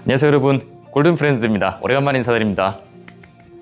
안녕하세요 여러분, 골든프렌즈입니다. 오래간만에 인사드립니다.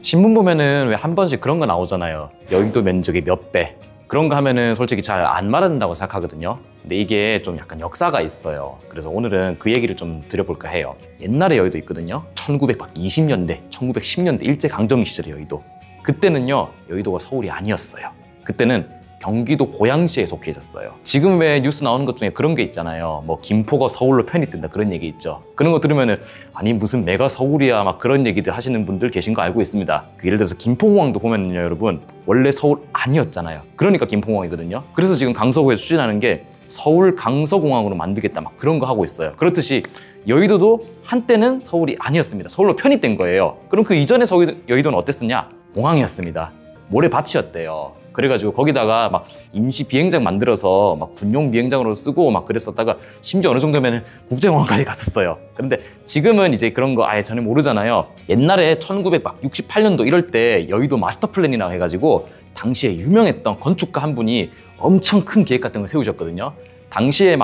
신문 보면은 왜 한 번씩 그런 거 나오잖아요. 여의도 면적의 몇 배, 그런 거 하면은 솔직히 잘 안 말한다고 생각하거든요. 근데 이게 좀 약간 역사가 있어요. 그래서 오늘은 그 얘기를 좀 드려볼까 해요. 옛날에 여의도 있거든요. 1920년대, 1910년대 일제강점기 시절의 여의도. 그때는요, 여의도가 서울이 아니었어요. 그때는 경기도 고양시에 속해 있었어요. 지금 왜 뉴스 나오는 것 중에 그런 게 있잖아요. 뭐 김포가 서울로 편입된다, 그런 얘기 있죠. 그런 거 들으면은 아니 무슨 내가 서울이야 막 그런 얘기들 하시는 분들 계신 거 알고 있습니다. 예를 들어서 김포공항도 보면요 여러분, 원래 서울 아니었잖아요. 그러니까 김포공항이거든요. 그래서 지금 강서구에서 추진하는 게 서울 강서공항으로 만들겠다 막 그런 거 하고 있어요. 그렇듯이 여의도도 한때는 서울이 아니었습니다. 서울로 편입된 거예요. 그럼 그 이전에 여의도는 어땠었냐? 공항이었습니다. 모래밭이었대요. 그래가지고 거기다가 막 임시 비행장 만들어서 막 군용 비행장으로 쓰고 막 그랬었다가 심지어 어느 정도면 국제공항까지 갔었어요. 그런데 지금은 이제 그런 거 아예 전혀 모르잖아요. 옛날에 1968년도 이럴 때 여의도 마스터 플랜이라고 해가지고 당시에 유명했던 건축가 한 분이 엄청 큰 계획 같은 걸 세우셨거든요. 당시에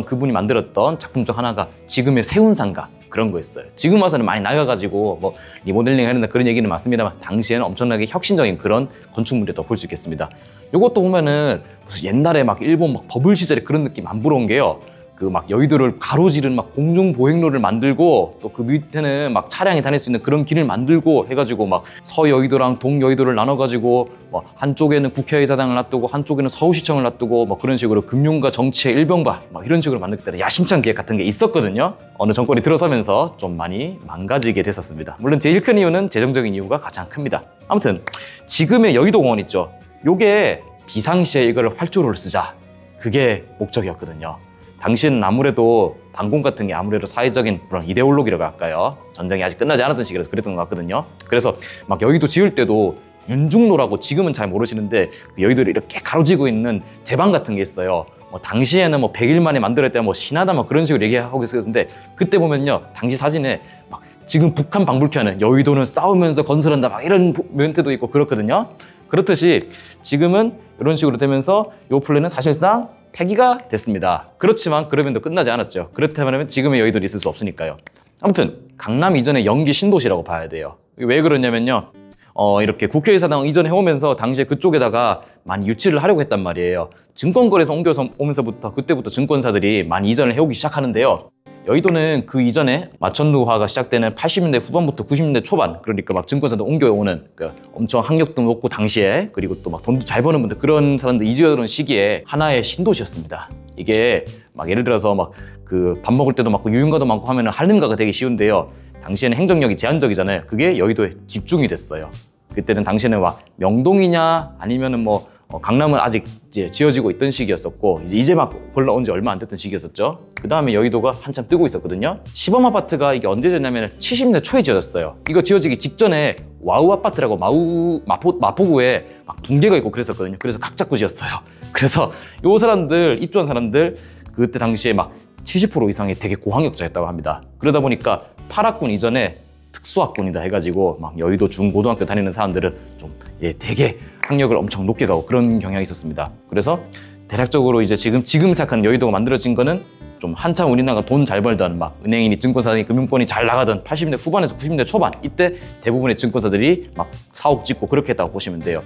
그분이 만들었던 작품 중 하나가 지금의 세운상가, 그런 거였어요. 지금 와서는 많이 나가가지고 뭐 리모델링 하는 그런 얘기는 맞습니다만 당시에는 엄청나게 혁신적인 그런 건축물이라고 볼 수 있겠습니다. 요것도 보면은 무슨 옛날에 막 일본 막 버블 시절에 그런 느낌 안 부러운 게요. 그 막 여의도를 가로지른 막 공중 보행로를 만들고 또 그 밑에는 막 차량이 다닐 수 있는 그런 길을 만들고 해가지고 막 서여의도랑 동여의도를 나눠가지고 뭐 한쪽에는 국회의사당을 놔두고 한쪽에는 서울시청을 놔두고 뭐 그런 식으로 금융과 정치의 일병바 막 이런 식으로 만들겠다는 야심찬 계획 같은 게 있었거든요. 어느 정권이 들어서면서 좀 많이 망가지게 됐었습니다. 물론 제일 큰 이유는 재정적인 이유가 가장 큽니다. 아무튼 지금의 여의도공원 있죠. 요게 비상시에 이걸 활주로를 쓰자, 그게 목적이었거든요. 당시에는 아무래도 방공 같은 게 아무래도 사회적인 그런 이데올로기라고 할까요? 전쟁이 아직 끝나지 않았던 시기라서 그랬던 것 같거든요. 그래서 막 여의도 지을 때도 윤중로라고 지금은 잘 모르시는데 그 여의도를 이렇게 가로지고 있는 제방 같은 게 있어요. 뭐 당시에는 뭐 100일 만에 만들었다 뭐 신하다 뭐 그런 식으로 얘기하고 있었는데 그때 보면요 당시 사진에 막 지금 북한 방불케 여의도는 싸우면서 건설한다 막 이런 멘트도 있고 그렇거든요. 그렇듯이 지금은 이런 식으로 되면서 이 플랜은 사실상 폐기가 됐습니다. 그렇지만 그러면도 끝나지 않았죠. 그렇다면 지금의 여의도는 있을 수 없으니까요. 아무튼 강남 이전의 연기 신도시라고 봐야 돼요. 왜 그러냐면요. 이렇게 국회의사당 이전해오면서 당시에 그쪽에다가 많이 유치를 하려고 했단 말이에요. 증권거래소 옮겨서 오면서부터 그때부터 증권사들이 많이 이전을 해오기 시작하는데요. 여의도는 그 이전에 마천루화가 시작되는 80년대 후반부터 90년대 초반, 그러니까 막 증권사들 옮겨오는 엄청 학력도 높고 당시에 그리고 또 막 돈도 잘 버는 분들, 그런 사람들 이주하던 시기에 하나의 신도시였습니다. 이게 막 예를 들어서 막 그 밥 먹을 때도 많고 유흥가도 많고 하면은 할렘가가 되기 쉬운데요. 당시에는 행정력이 제한적이잖아요. 그게 여의도에 집중이 됐어요. 그때는 당시에는 막 명동이냐 아니면은 뭐 강남은 아직 이제 지어지고 있던 시기였었고 이제 막 올라온 지 얼마 안 됐던 시기였었죠. 그 다음에 여의도가 한참 뜨고 있었거든요. 시범 아파트가 이게 언제 지었냐면 70년대 초에 지어졌어요. 이거 지어지기 직전에 와우 아파트라고 마포구에 막 붕괴가 있고 그랬었거든요. 그래서 각 잡고 지었어요. 그래서 요 사람들, 입주한 사람들 그때 당시에 막 70% 이상이 되게 고학력자였다고 합니다. 그러다 보니까 8학군 이전에 특수학군이다 해가지고 막 여의도 중고등학교 다니는 사람들은 좀 되게 학력을 엄청 높게 가고 그런 경향이 있었습니다. 그래서 대략적으로 이제 지금 생각하는 여의도가 만들어진 거는 좀 한참 우리나라가 돈 잘 벌던 막 은행이니 증권사니 금융권이 잘 나가던 80년대 후반에서 90년대 초반, 이때 대부분의 증권사들이 막 사옥 짓고 그렇게 했다고 보시면 돼요.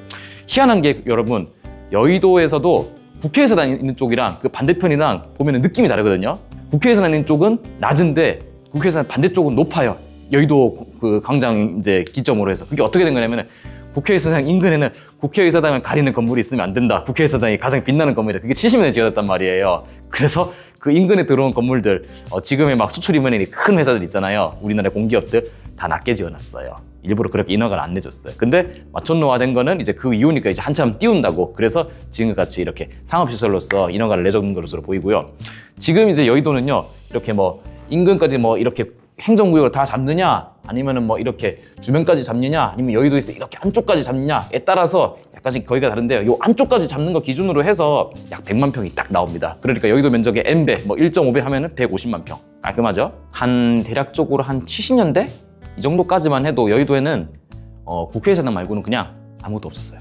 희한한 게 여러분, 여의도에서도 국회의사당 있는 쪽이랑 그 반대편이랑 보면 느낌이 다르거든요. 국회의사당 있는 쪽은 낮은데 국회의사당 반대쪽은 높아요. 여의도 그 광장 이제 기점으로 해서. 그게 어떻게 된 거냐면 국회의사당 인근에는 국회의사당을 가리는 건물이 있으면 안 된다. 국회의사당이 가장 빛나는 건물이다. 그게 70년대 지어졌단 말이에요. 그래서 그 인근에 들어온 건물들, 지금의 막 수출입문이 큰 회사들 있잖아요. 우리나라 공기업들 다 낮게 지어놨어요. 일부러 그렇게 인허가를 안 내줬어요. 근데 마천루화된 거는 이제 그 이후니까 이제 한참 띄운다고, 그래서 지금같이 이렇게 상업시설로서 인허가를 내준 것으로 보이고요. 지금 이제 여의도는요, 이렇게 뭐 인근까지 뭐 이렇게 행정구역을 다 잡느냐, 아니면은 뭐 이렇게 주변까지 잡느냐, 아니면 여의도에서 이렇게 안쪽까지 잡느냐에 따라서 약간씩 거기가 다른데요. 요 안쪽까지 잡는 거 기준으로 해서 약 100만 평이 딱 나옵니다. 그러니까 여의도 면적의 N배, 뭐 1.5배 하면은 150만 평. 깔끔하죠? 한 대략적으로 한 70년대? 이 정도까지만 해도 여의도에는 국회의사당 말고는 그냥 아무것도 없었어요.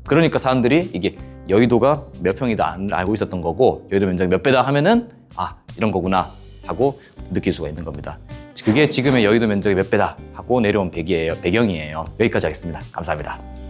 그러니까 사람들이 이게 여의도가 몇 평이다 안 알고 있었던 거고, 여의도 면적이 몇 배다 하면은 아, 이런 거구나 하고 느낄 수가 있는 겁니다. 그게 지금의 여의도 면적의 몇 배다 하고 내려온 배경이에요. 여기까지 하겠습니다. 감사합니다.